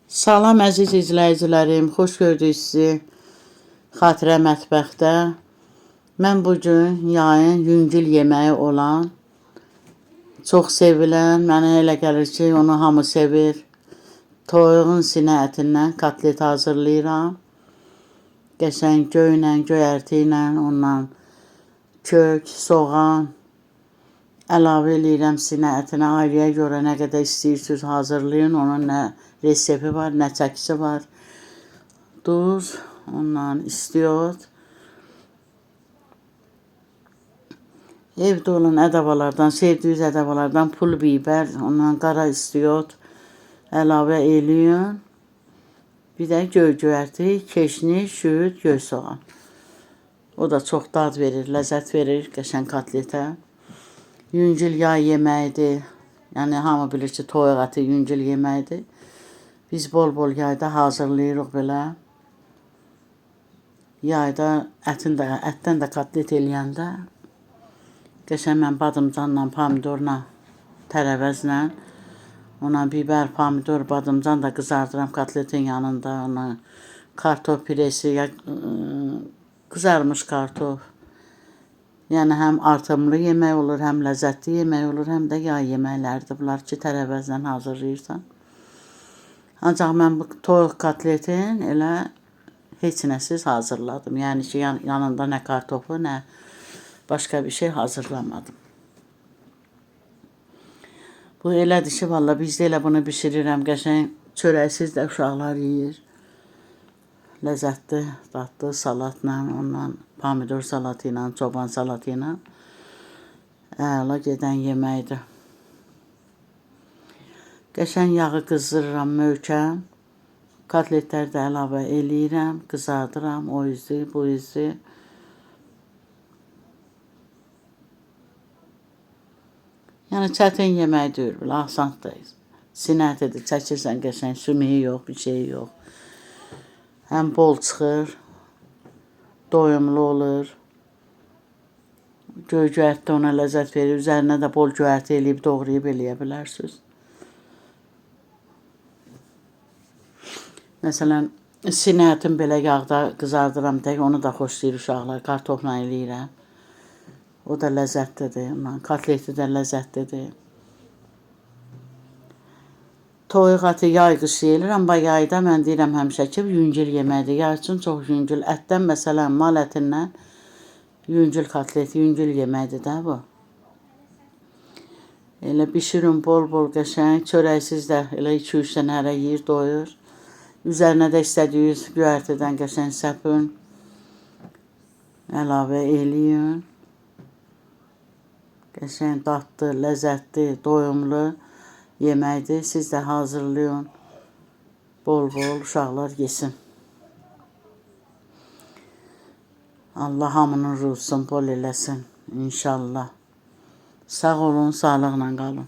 Salam əziz izləyicilərim, xoş gördük sizi Xatirə mətbəxdə. Mən bugün yayın yüngül yeməyi olan, çox sevilən, mənə elə gəlir ki, onu hamı sevir. Toyuğun sinə ətindən kotlet hazırlayıram. Qəşəng göylə, göyərti ilə, ondan kök, soğan əlavə eləyirəm sinə ətinə. Ailəyə görə nə qədər istəyirsiniz hazırlayın. Onun nə resepti var, nə çəkisi var. Duz, ondan istiot. Evdə olan ədəbalardan, sevdiyiniz ədəbalardan pul bibər, ondan qara istiot əlavə eləyin. Bir də göy-göyərti, keşnik, şüd, göy soğan. O da çox dad verir, ləzzət verir qəşəng kotletə. Yüngül yay yeməyidir. Yəni hamı bilir ki, toyuq əti yüngül yeməyidir. Biz bol-bol yayda hazırlayırıq belə. Yayda ətdən də kotlet eləyəndə qəşəng mən badımcanla, pomidorla, tərəvəzlə, ona bibər, pomidor, badımcan da qızardıram kotletin yanında. Ona kartof piresi, qızarmış kartof. Yəni həm artımlı yemək olur, həm ləzzətli yemək olur, həm də yay yeməkləridir bunlar ki, tərəvəzlə hazırlayırsan. Ancaq mən bu toyuq kotletin elə heç nəsiz hazırladım. Yəni ki, yanında nə kartofu, nə başqa bir şey hazırlamadım. Bu elədir ki, valla bizdə elə bunu bişirirəm, qəşəng çörəksiz də uşaqlar yeyir. Ləzzətli, dadlı salatla, ondan pomidor salatı ilə, çoban salatı ilə əla gedən yeməkdir. Qəşəng yağı qızdırıram möhkəm. Kotletləri də əlavə eləyirəm, qızardıram, o izi, bu izi. Yəni çətin yemək deyil, belə asandır. Sinə ətidir, çəkirsən qəşəng, sümüyü yox, bir şey yox. Həm bol çıxır, doyumlu olur. Göy-göyərti ona ləzzət verir. Üzərinə də bol göyərti eləyib, doğrayıb eləyə bilərsiniz. Məsələn, sinə ətin belə yağda qızardıram tək, onu da xoşlayır uşaqlar. Kartofla eləyirəm. O da ləzzətlidir. Kotleti də ləzzətlidir. Toyuq əti yay qış yeyilir, amma yayda mən deyirəm həmişə ki, yüngül yeməkdir. Yay üçün çox yüngül. Ətdən məsələn, mal ətindən yüngül kotlet, yüngül yeməkdir də bu. Elə bişirin bol-bol qəşəng, çörəksiz də elə 2-3 dənə hərə yeyir, doyur. Üzərinə də istədiyiniz göyərtidən qəşəng səpin. Əlavə eləyin. Qəşəng dadlı, ləzzətli, doyumlu yeməkdir. Siz də hazırlayın. Bol-bol uşaqlar yesin. Allah hamının ruzusunu bol eləsin. İnşallah. Sağ olun, sağlıqla qalın.